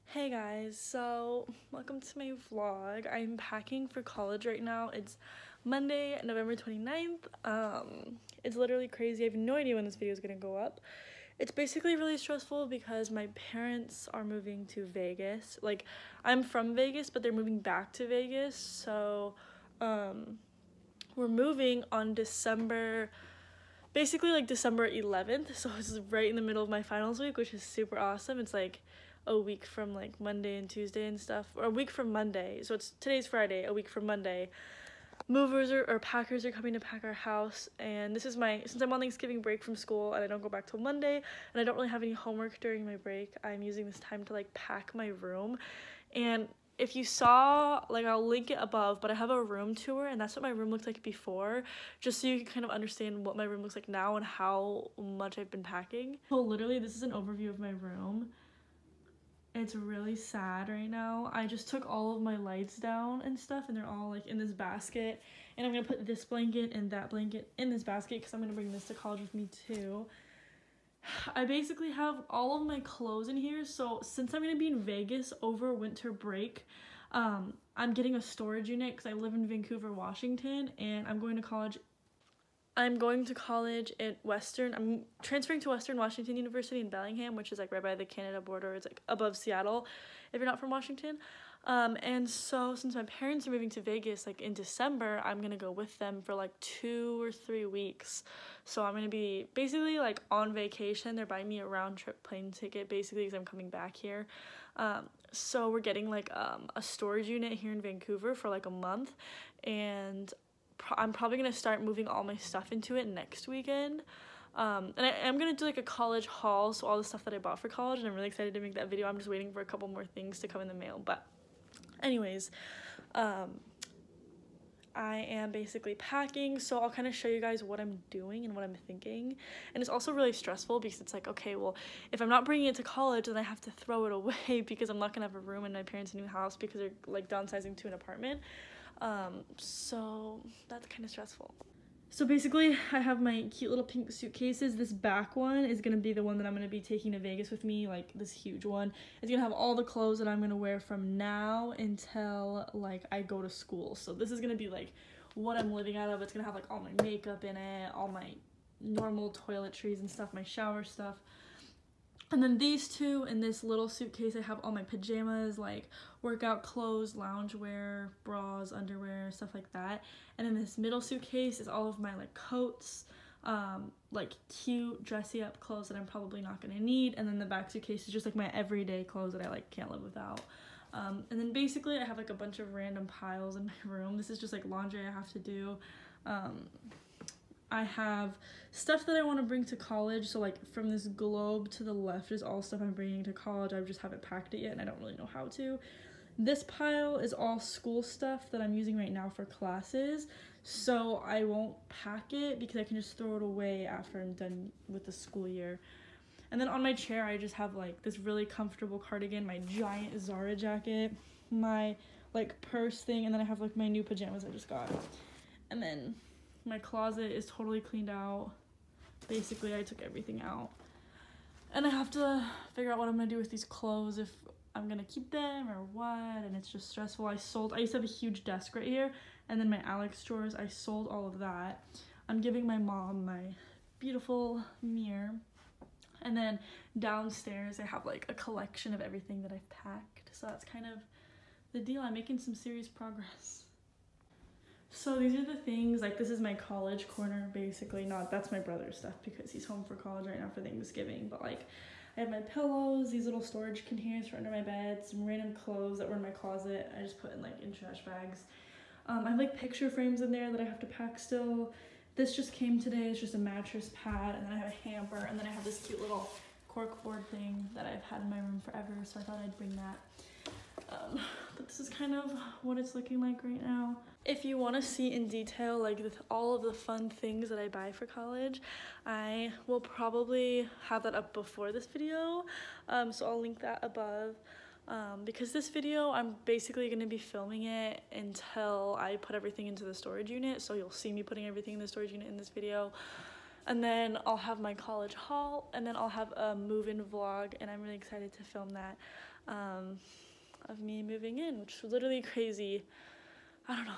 Hey guys, so welcome to my vlog. I'm packing for college right now. It's Monday, November 29th. It's literally crazy. I have no idea when this video is gonna go up. It's basically really stressful because my parents are moving to Vegas. Like, I'm from Vegas, but they're moving back to Vegas. So, we're moving on basically like December 11th. So it's right in the middle of my finals week, which is super awesome. It's like a week from like Monday and Tuesday and stuff, or a week from Monday. So today's Friday, a week from Monday. Or packers are coming to pack our house, and this is since I'm on Thanksgiving break from school and I don't go back till Monday, and I don't really have any homework during my break, I'm using this time to like pack my room. And if you saw, like, I'll link it above, but I have a room tour, and that's what my room looked like before, just so you can kind of understand what my room looks like now and how much I've been packing. So literally, this is an overview of my room. It's really sad right now. I just took all of my lights down and stuff, and they're all like in this basket, and I'm gonna put this blanket and that blanket in this basket because I'm gonna bring this to college with me too. I basically have all of my clothes in here, so since I'm gonna be in Vegas over winter break, I'm getting a storage unit because I live in Vancouver, Washington, and I'm going to college at I'm transferring to Western Washington University in Bellingham, which is like right by the Canada border. It's like above Seattle if you're not from Washington. And so since my parents are moving to Vegas like in December, I'm gonna go with them for like 2 or 3 weeks. So I'm gonna be basically like on vacation. They're buying me a round trip plane ticket basically because I'm coming back here. So we're getting like a storage unit here in Vancouver for like a month, and I'm probably gonna start moving all my stuff into it next weekend. And I'm gonna do like a college haul, so all the stuff that I bought for college, and I'm really excited to make that video. I'm just waiting for a couple more things to come in the mail, but anyways, I am basically packing, so I'll kind of show you guys what I'm doing and what I'm thinking. And it's also really stressful because it's like, okay, well, if I'm not bringing it to college, then I have to throw it away because I'm not gonna have a room in my parents' new house because they're like downsizing to an apartment. So that's kind of stressful. So basically, I have my cute little pink suitcases. This back one is gonna be the one that I'm gonna be taking to Vegas with me, like this huge one. It's gonna have all the clothes that I'm gonna wear from now until like I go to school. So this is gonna be like what I'm living out of. It's gonna have like all my makeup in it, all my normal toiletries and stuff, my shower stuff. And then these two, in this little suitcase, I have all my pajamas, like workout clothes, loungewear, bras, underwear, stuff like that. And in this middle suitcase is all of my like coats, like cute dressy up clothes that I'm probably not gonna need. And then the back suitcase is just like my everyday clothes that I like can't live without. And then basically I have like a bunch of random piles in my room. This is just like laundry I have to do. I have stuff that I want to bring to college, so like from this globe to the left is all stuff I'm bringing to college. I just haven't packed it yet and I don't really know how to. This pile is all school stuff that I'm using right now for classes, so I won't pack it because I can just throw it away after I'm done with the school year. And then on my chair I just have like this really comfortable cardigan, my giant Zara jacket, my like purse thing, and then I have like my new pajamas I just got. And then my closet is totally cleaned out. Basically, I took everything out. And I have to figure out what I'm gonna do with these clothes, if I'm gonna keep them or what, and it's just stressful. I used to have a huge desk right here, and then my Alex drawers, I sold all of that. I'm giving my mom my beautiful mirror. And then downstairs, I have like a collection of everything that I've packed. So that's kind of the deal. I'm making some serious progress. So these are the things, like this is my college corner basically. That's my brother's stuff because he's home for college right now for Thanksgiving. But like I have my pillows, these little storage containers for under my bed, some random clothes that were in my closet I just put in like in trash bags. I have like picture frames in there that I have to pack still. This just came today, it's just a mattress pad, and then I have a hamper, and then I have this cute little cork board thing that I've had in my room forever, so I thought I'd bring that. But this is kind of what it's looking like right now. If you want to see in detail like all of the fun things that I buy for college, I will probably have that up before this video, so I'll link that above. Because this video, I'm basically going to be filming it until I put everything into the storage unit, so you'll see me putting everything in the storage unit in this video. And then I'll have my college haul, and then I'll have a move-in vlog, and I'm really excited to film that of me moving in, which is literally crazy. I don't know,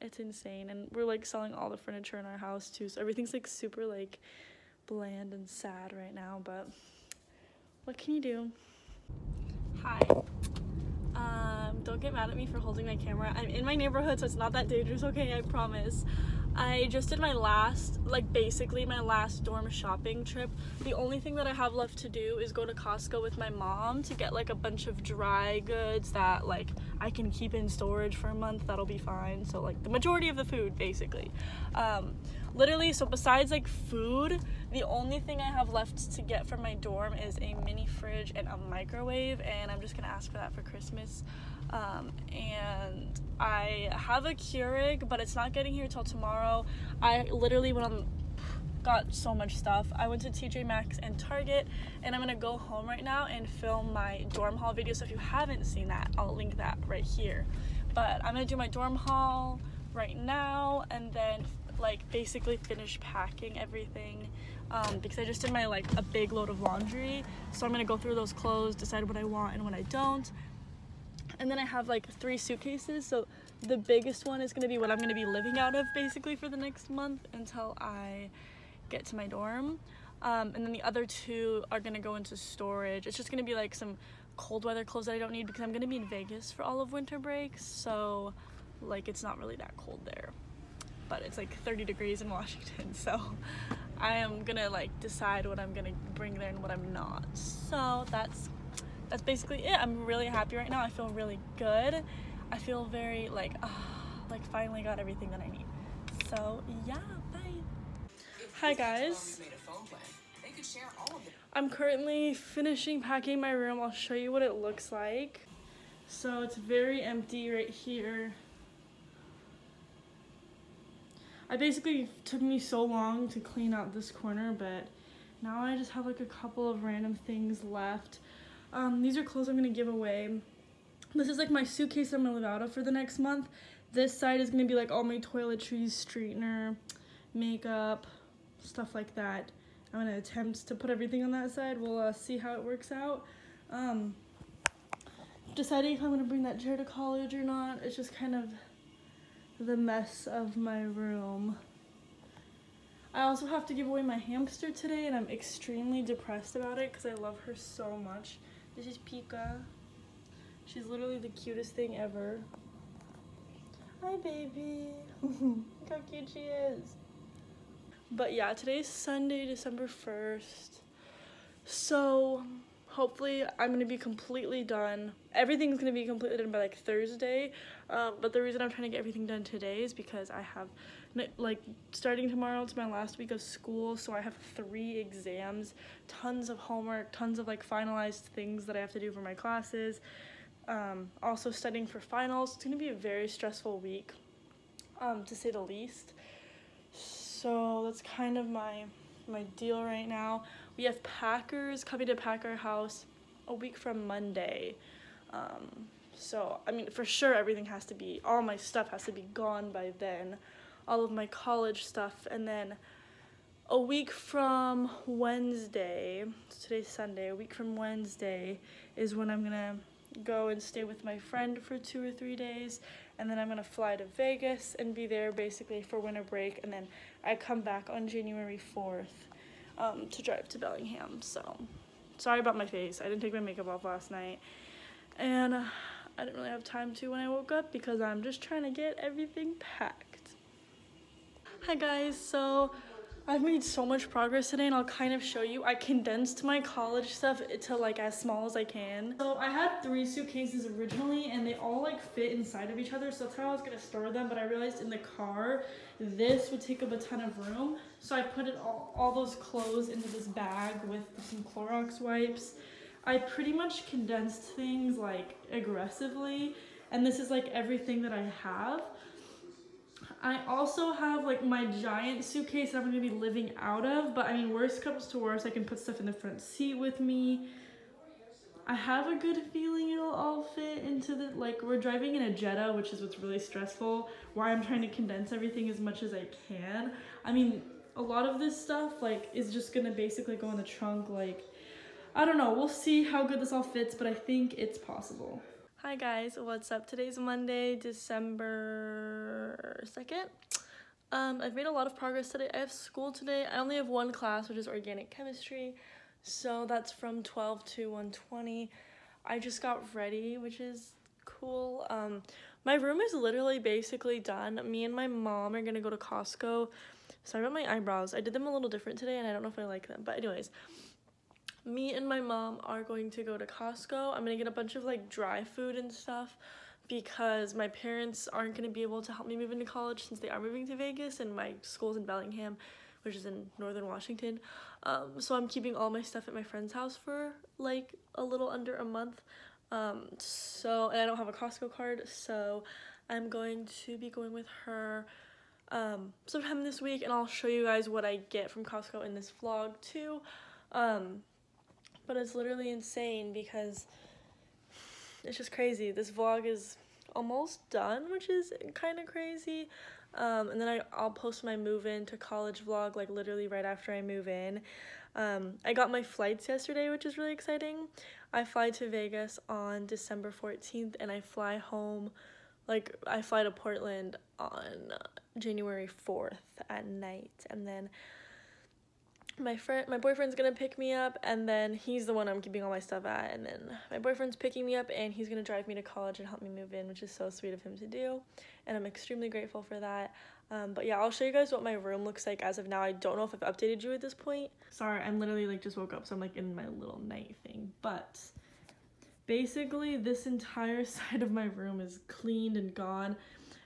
it's insane. And we're like selling all the furniture in our house too, so everything's like super like bland and sad right now, but what can you do? Hi. Don't get mad at me for holding my camera. I'm in my neighborhood, so it's not that dangerous, okay? I promise. I just did my last, like basically my last dorm shopping trip. The only thing that I have left to do is go to Costco with my mom to get like a bunch of dry goods that like I can keep in storage for a month. That'll be fine. So like the majority of the food basically. Literally, so besides like food, the only thing I have left to get from my dorm is a mini fridge and a microwave, and I'm just gonna ask for that for Christmas. And I have a Keurig, but it's not getting here till tomorrow. I literally got so much stuff. I went to TJ Maxx and Target, and I'm gonna go home right now and film my dorm haul video. So if you haven't seen that, I'll link that right here. But I'm gonna do my dorm haul right now, and then like basically finish packing everything, because I just did my like a big load of laundry. So I'm gonna go through those clothes, decide what I want and what I don't. And then I have like 3 suitcases, so the biggest one is gonna be what I'm gonna be living out of basically for the next month until I get to my dorm. And then the other 2 are gonna go into storage. It's just gonna be like some cold weather clothes that I don't need because I'm gonna be in Vegas for all of winter break, so like it's not really that cold there. But it's like 30 degrees in Washington, so I am gonna like decide what I'm gonna bring there and what I'm not. So that's basically it. I'm really happy right now. I feel really good. I feel very like finally got everything that I need. So yeah, bye. Hi guys. I'm currently finishing packing my room. I'll show you what it looks like. So it's very empty right here. It took me so long to clean out this corner, but now I just have like a couple of random things left. These are clothes I'm gonna give away. This is like my suitcase I'm gonna live out of for the next month. This side is gonna be like all my toiletries, straightener, makeup, stuff like that. I'm gonna attempt to put everything on that side. We'll see how it works out. Deciding if I'm gonna bring that chair to college or not. It's just kind of the mess of my room. I also have to give away my hamster today, and I'm extremely depressed about it because I love her so much. This is Pika. She's literally the cutest thing ever. Hi, baby. Look how cute she is. But yeah, today's Sunday, December 1st. So hopefully I'm going to be completely done. Everything's going to be completely done by like Thursday. But the reason I'm trying to get everything done today is because I have, like, starting tomorrow, it's my last week of school, so I have 3 exams, tons of homework, tons of like finalized things that I have to do for my classes. Also studying for finals. It's going to be a very stressful week, to say the least. So that's kind of my deal right now. We have Packers coming to pack our house a week from Monday. So, I mean, for sure everything has to be, all my stuff has to be gone by then. All of my college stuff. And then a week from Wednesday, today's Sunday, a week from Wednesday is when I'm gonna go and stay with my friend for 2 or 3 days. And then I'm gonna fly to Vegas and be there basically for winter break. And then I come back on January 4th to drive to Bellingham. So, sorry about my face. I didn't take my makeup off last night. And I didn't really have time to when I woke up because I'm just trying to get everything packed. Hi guys, so I've made so much progress today, and I'll kind of show you. I condensed my college stuff to like as small as I can. So I had 3 suitcases originally, and they all like fit inside of each other, so that's how I was gonna store them, but I realized in the car this would take up a ton of room, so I put it all those clothes into this bag with some Clorox wipes. I pretty much condensed things like aggressively, and this is like everything that I have. I also have like my giant suitcase that I'm gonna be living out of, but I mean, worst comes to worst, I can put stuff in the front seat with me. I have a good feeling it'll all fit into the, like, we're driving in a Jetta, which is what's really stressful, why I'm trying to condense everything as much as I can. I mean, a lot of this stuff like is just gonna basically go in the trunk. Like, I don't know, we'll see how good this all fits, but I think it's possible. Hi guys, what's up? Today's Monday, December 2nd. I've made a lot of progress today. I have school today. I only have one class, which is organic chemistry, so that's from 12 to 1:20. I just got ready, which is cool. My room is literally basically done. Me and my mom are gonna go to Costco. Sorry about my eyebrows. I did them a little different today and I don't know if I like them, but anyways, me and my mom are going to go to Costco. I'm gonna get a bunch of like dry food and stuff because my parents aren't gonna be able to help me move into college since they are moving to Vegas and my school's in Bellingham, which is in northern Washington. So I'm keeping all my stuff at my friend's house for like a little under a month. And I don't have a Costco card, so I'm going to be going with her sometime this week, and I'll show you guys what I get from Costco in this vlog too. But it's literally insane because it's just crazy. This vlog is almost done, which is kind of crazy. And then I'll post my move-in to college vlog like literally right after I move in. I got my flights yesterday, which is really exciting. I fly to Vegas on December 14th and I fly home, like I fly to Portland on January 4th at night, and then my boyfriend's gonna pick me up, and then he's the one I'm keeping all my stuff at, and then my boyfriend's picking me up and he's gonna drive me to college and help me move in, which is so sweet of him to do, and I'm extremely grateful for that. But yeah, I'll show you guys what my room looks like as of now. I don't know if I've updated you at this point. Sorry, I'm literally like just woke up, so I'm like in my little night thing, but basically this entire side of my room is cleaned and gone.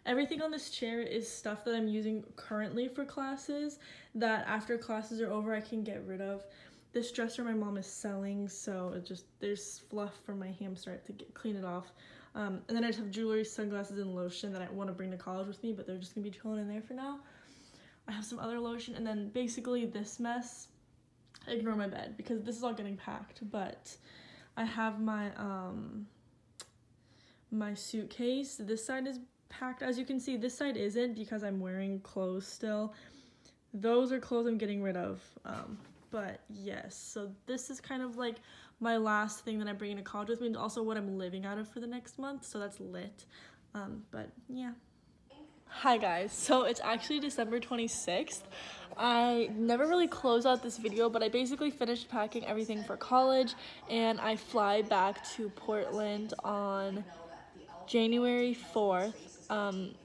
Everything on this chair is stuff that I'm using currently for classes that after classes are over I can get rid of. This dresser my mom is selling, so it just, there's fluff from my hamster. I have to clean it off. And then I just have jewelry, sunglasses, and lotion that I want to bring to college with me, but they're just gonna be chilling in there for now. I have some other lotion, and then basically this mess, ignore my bed because this is all getting packed, but I have my my suitcase. This side is packed, as you can see. This side isn't because I'm wearing clothes still. Those are clothes I'm getting rid of. But yes, so this is kind of like my last thing that I'm bringing to college with me, and also what I'm living out of for the next month, so that's lit. But yeah. Hi guys, so it's actually December 26th. I never really closed out this video, but I basically finished packing everything for college, and I fly back to Portland on January 4th.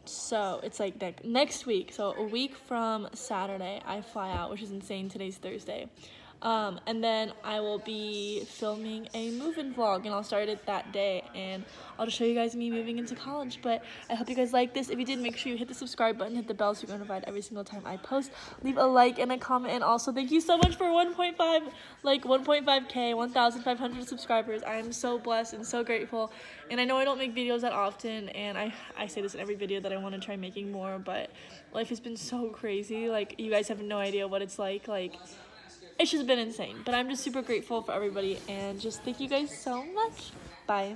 So it's like next week, so a week from Saturday I fly out, which is insane. Today's Thursday. And then I will be filming a move-in vlog, and I'll start it that day, and I'll just show you guys me moving into college. But I hope you guys like this. If you did, make sure you hit the subscribe button, hit the bell so you're notified every single time I post. Leave a like and a comment, and also thank you so much for 1.5k 1,500 subscribers. I am so blessed and so grateful, and I know I don't make videos that often, and I say this in every video that I want to try making more, but life has been so crazy. Like, you guys have no idea what it's like it's just been insane, but I'm just super grateful for everybody, and just thank you guys so much. Bye.